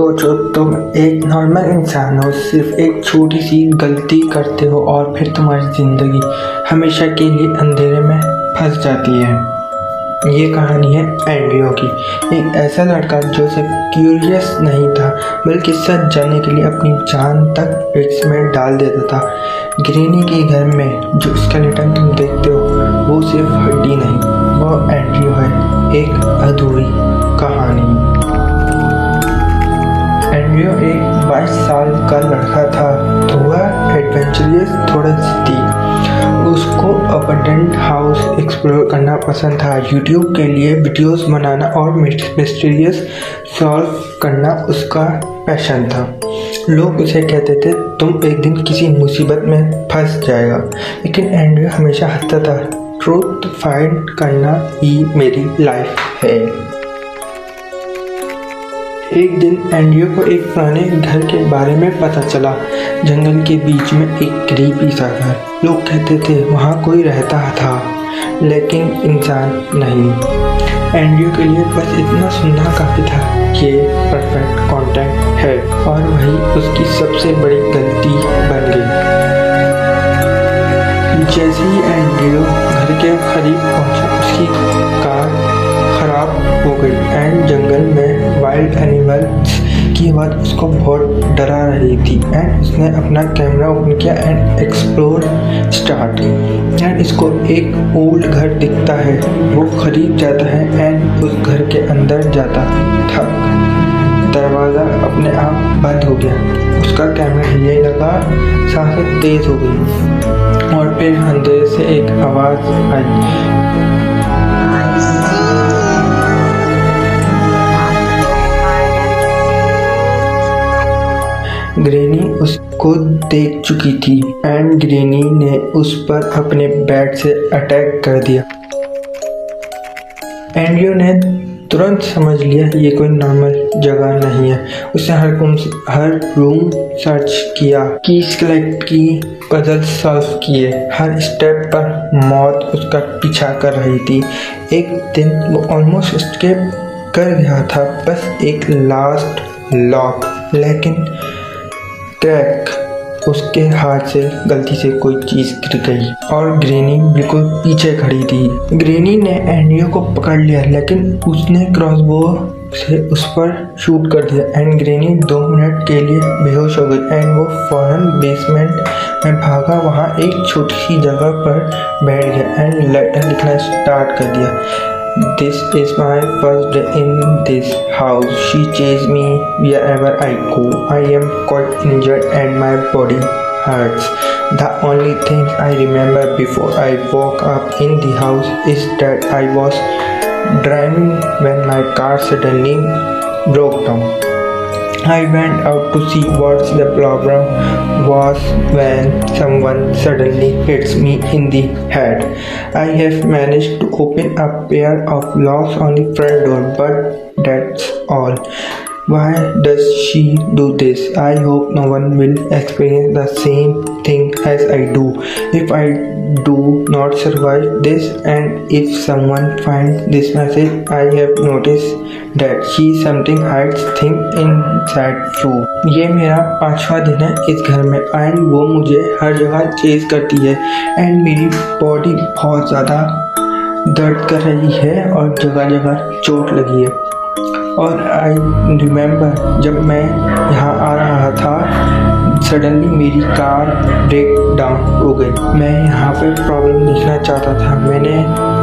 सोचो तुम एक नॉर्मल इंसान हो, सिर्फ एक छोटी सी गलती करते हो और फिर तुम्हारी ज़िंदगी हमेशा के लिए अंधेरे में फंस जाती है। ये कहानी है एंड्रयू की, एक ऐसा लड़का जो सिर्फ क्यूरियस नहीं था बल्कि सच जानने के लिए अपनी जान तक रिस्क में डाल देता था। ग्रैनी के घर में जो स्केलेटन तुम देखते हो वो सिर्फ हड्डी नहीं, वो एंड्रयू है, एक अधूरी कहानी। एंड्रयू एक 22 साल का लड़का था, तो वह एडवेंचरस थोड़ा जिद्दी। उसको अबंडेंट हाउस एक्सप्लोर करना पसंद था, यूट्यूब के लिए वीडियोस बनाना और मिस्टीरियस सॉल्व करना उसका पैशन था। लोग उसे कहते थे तुम एक दिन किसी मुसीबत में फंस जाएगा, लेकिन एंड्रयू हमेशा हंसता था, ट्रूथ फाइंड करना ही मेरी लाइफ है। एक दिन एंड्रयू को एक पुराने घर के बारे में पता चला, जंगल के बीच में एक क्रीपी सा घर। लोग कहते थे वहाँ कोई रहता था, लेकिन इंसान नहीं। एंड्रयू के लिए बस इतना सुनना काफ़ी था, ये परफेक्ट कॉन्टैक्ट है, और वही उसकी सबसे बड़ी गलती बन गई। जैसे ही एंड्रयू घर के करीब पहुँचा, उसकी कार खराब हो गई एंड जंगल में वाइल्ड एनिमल्स की आवाज़ उसको बहुत डरा रही थी। एंड उसने अपना कैमरा ओपन किया एंड एक्सप्लोर स्टार्ट। एंड इसको एक ओल्ड घर दिखता है, वो खरीद जाता है एंड उस घर के अंदर जाता था। दरवाज़ा अपने आप बंद हो गया, उसका कैमरा हिलने लगा, सांसें तेज हो गई और फिर अंदर से एक आवाज़ आई, ग्रैनी उसको देख चुकी थी एंड ग्रैनी ने उस पर अपने बैट से अटैक कर दिया। एंड्रयू ने तुरंत समझ लिया ये कोई नॉर्मल जगह नहीं है। उसने हर रूम सर्च किया, कीज कलेक्ट की, पजल सॉल्व किए, हर स्टेप पर मौत उसका पीछा कर रही थी। एक दिन वो ऑलमोस्ट एस्केप कर गया था, बस एक लास्ट लॉक, लेकिन क्रैक उसके हाथ से गलती से कोई चीज़ गिर गई और ग्रैनी बिल्कुल पीछे खड़ी थी। ग्रैनी ने एंड्रयू को पकड़ लिया, लेकिन उसने क्रॉसबो से उस पर शूट कर दिया एंड ग्रैनी 2 मिनट के लिए बेहोश हो गई एंड वो फौरन बेसमेंट में भागा। वहाँ एक छोटी सी जगह पर बैठ गया एंड लेटर लिखना स्टार्ट कर दिया। This is my first day in this house. She chased me wherever I go. I am quite injured and my body hurts. The only thing I remember before I woke up in the house is that I was driving when my car suddenly broke down. I went out to see what the problem was when someone suddenly hits me in the head. I have managed to open a pair of locks on the front door, but that's all. Why does she do this? I hope no one will experience the same thing as I do. If I do not survive this, and if someone finds this message, I have noticed that she something hides things inside room. ये मेरा 5वां दिन है इस घर में and वो मुझे हर जगह चेज करती है एंड मेरी बॉडी बहुत ज़्यादा दर्द कर रही है और जगह जगह चोट लगी है। और आई रिमेंबर जब मैं यहाँ आ रहा था, सडनली मेरी कार ब्रेक डाउन हो गई। मैं यहाँ पे प्रॉब्लम देखना चाहता था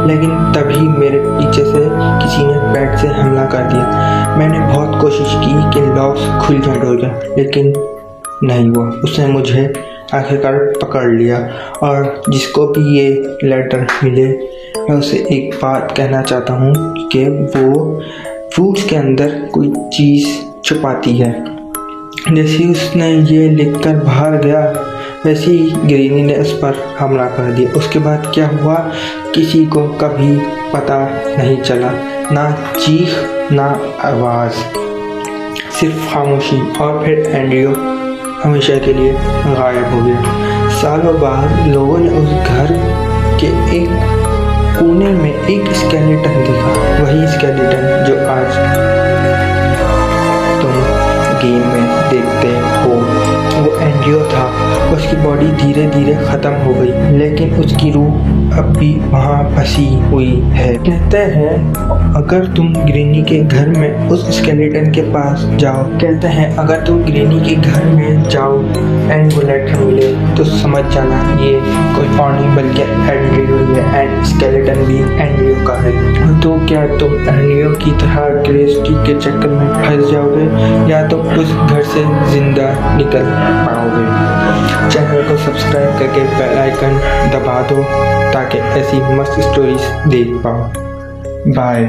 लेकिन तभी मेरे पीछे से किसी ने बैट से हमला कर दिया। मैंने बहुत कोशिश की कि लॉक्स खुल जाए डोर का, लेकिन नहीं हुआ। उसने मुझे आखिरकार पकड़ लिया और जिसको भी ये लेटर मिले, मैं उसे एक बात कहना चाहता हूँ कि वो फ्रूट्स के अंदर कोई चीज़ छुपाती है। जैसे उसने ये लिखकर बाहर गया, वैसे ही ग्रैनी ने उस पर हमला कर दिया। उसके बाद क्या हुआ किसी को कभी पता नहीं चला, ना चीख ना आवाज़, सिर्फ खामोशी। और फिर एंड्रयू हमेशा के लिए गायब हो गया। सालों बाद लोगों ने उस घर के एक कोने में एक स्केलेटन देखा, वही स्केलेटन जो आज तुम गेम में देखते हो। वो एंड्रियो था, उसकी बॉडी धीरे धीरे खत्म हो गई, लेकिन उसकी रूह अब भी वहाँ फंसी हुई है। कहते हैं अगर तुम ग्रेनी के घर में उस स्केलेटन के पास जाओ, कहते हैं अगर तुम ग्रेनी के घर में जाओ एंड वो लेटर मिले तो समझ जाना ये कोई और नहीं बल्कि एंड्रियो है एंड स्केलेटन भी एंड्रियो का है। तो क्या तुम एंड्रियो की तरह क्रेस्टी के चक्कर में फंस जाओगे या तो उस घर से जिंदा निकल पाओगे। चैनल को सब्सक्राइब करके बेल आइकन दबा दो ताकि ऐसी मस्त स्टोरीज देख पाओ। बाय।